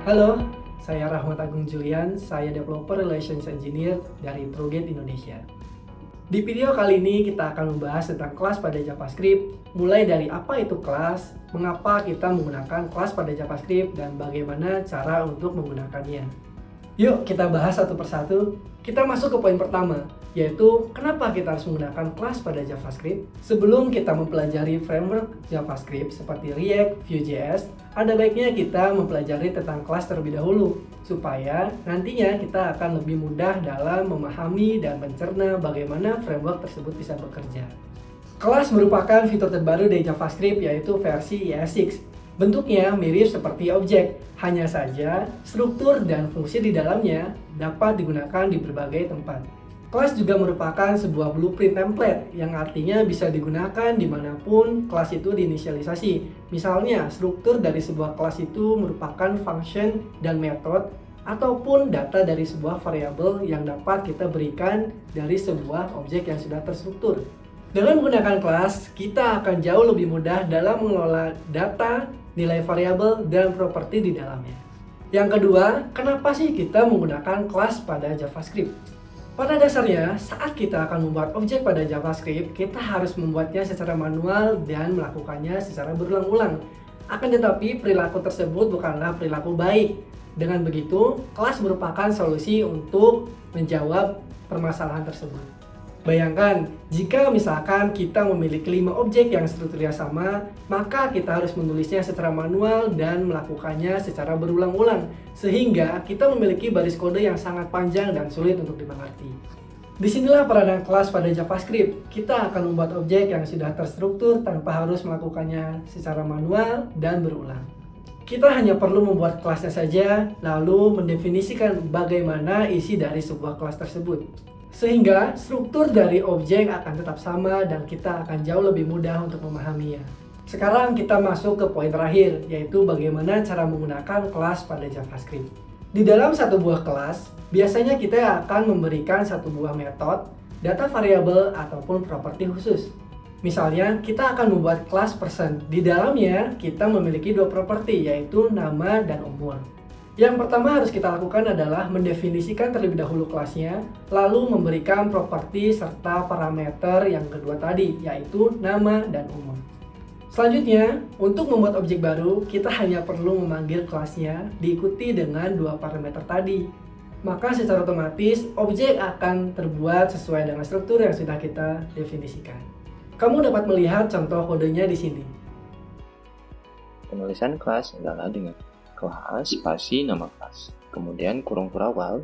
Halo, saya Rahmat Agung Julian, saya Developer Relations Engineer dari Progate Indonesia. Di video kali ini kita akan membahas tentang kelas pada JavaScript, mulai dari apa itu kelas, mengapa kita menggunakan kelas pada JavaScript, dan bagaimana cara untuk menggunakannya. Yuk kita bahas satu persatu. Kita masuk ke poin pertama, yaitu kenapa kita harus menggunakan kelas pada JavaScript. Sebelum kita mempelajari framework JavaScript seperti React, Vue.js, ada baiknya kita mempelajari tentang kelas terlebih dahulu, supaya nantinya kita akan lebih mudah dalam memahami dan mencerna bagaimana framework tersebut bisa bekerja. Kelas merupakan fitur terbaru dari JavaScript, yaitu versi ES6. Bentuknya mirip seperti objek, hanya saja struktur dan fungsi di dalamnya dapat digunakan di berbagai tempat. Kelas juga merupakan sebuah blueprint template yang artinya bisa digunakan dimanapun kelas itu diinisialisasi. Misalnya, struktur dari sebuah kelas itu merupakan function dan method ataupun data dari sebuah variabel yang dapat kita berikan dari sebuah objek yang sudah terstruktur. Dengan menggunakan kelas, kita akan jauh lebih mudah dalam mengelola data, nilai variabel, dan properti di dalamnya. Yang kedua, kenapa sih kita menggunakan kelas pada JavaScript? Pada dasarnya, saat kita akan membuat objek pada JavaScript, kita harus membuatnya secara manual dan melakukannya secara berulang-ulang. Akan tetapi, perilaku tersebut bukanlah perilaku baik. Dengan begitu, kelas merupakan solusi untuk menjawab permasalahan tersebut. Bayangkan, jika misalkan kita memiliki 5 objek yang strukturnya sama, maka kita harus menulisnya secara manual dan melakukannya secara berulang-ulang, sehingga kita memiliki baris kode yang sangat panjang dan sulit untuk dimengerti. Disinilah peranan kelas pada JavaScript. Kita akan membuat objek yang sudah terstruktur tanpa harus melakukannya secara manual dan berulang. Kita hanya perlu membuat kelasnya saja, lalu mendefinisikan bagaimana isi dari sebuah kelas tersebut. Sehingga struktur dari objek akan tetap sama dan kita akan jauh lebih mudah untuk memahaminya. Sekarang kita masuk ke poin terakhir, yaitu bagaimana cara menggunakan kelas pada JavaScript. Di dalam satu buah kelas, biasanya kita akan memberikan satu buah metode, data variabel, ataupun properti khusus. Misalnya, kita akan membuat kelas person. Di dalamnya, kita memiliki dua properti, yaitu nama dan umur. Yang pertama harus kita lakukan adalah mendefinisikan terlebih dahulu kelasnya, lalu memberikan properti serta parameter yang kedua tadi, yaitu nama dan umur. Selanjutnya, untuk membuat objek baru, kita hanya perlu memanggil kelasnya diikuti dengan dua parameter tadi. Maka secara otomatis, objek akan terbuat sesuai dengan struktur yang sudah kita definisikan. Kamu dapat melihat contoh kodenya di sini. Penulisan kelas adalah dengan kelas spasi nama kelas, kemudian kurung awal,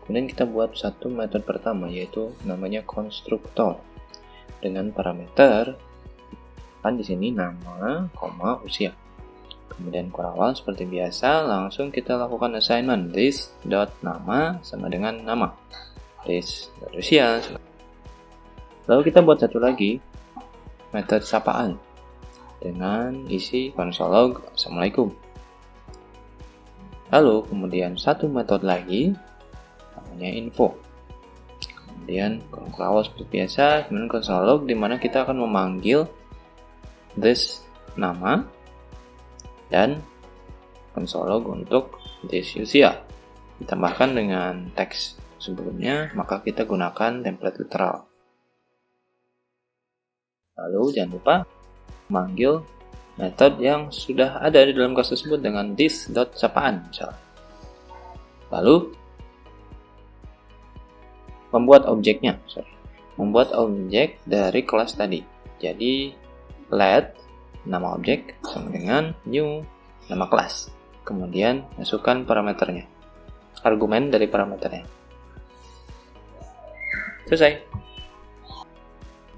kemudian kita buat satu metode pertama, yaitu namanya konstruktor dengan parameter kan di sini nama, usia. Kemudian kurung awal seperti biasa, langsung kita lakukan assignment this.nama sama dengan nama, this.usia. Lalu kita buat satu lagi metode sapaan dengan isi console log assalamualaikum. Lalu kemudian satu metode lagi namanya info. Kemudian console seperti biasa, kemudian console log di mana kita akan memanggil this nama dan console log untuk this usia. Ditambahkan dengan teks sebelumnya, maka kita gunakan template literal. Lalu jangan lupa memanggil metode yang sudah ada di dalam kelas tersebut dengan this.sapaan misalnya. Lalu membuat objek dari kelas tadi. Jadi let nama objek sama dengan new nama kelas. Kemudian masukkan parameternya, argumen dari parameternya. Selesai.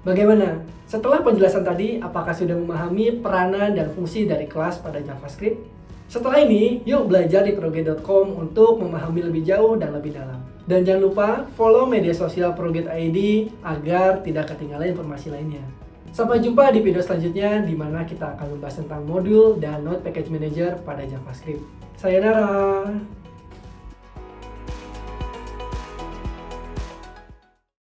Bagaimana? Setelah penjelasan tadi, apakah sudah memahami peranan dan fungsi dari kelas pada JavaScript? Setelah ini, yuk belajar di progate.com untuk memahami lebih jauh dan lebih dalam. Dan jangan lupa follow media sosial Progate ID agar tidak ketinggalan informasi lainnya. Sampai jumpa di video selanjutnya di mana kita akan membahas tentang modul dan Node Package Manager pada JavaScript. Sayonara!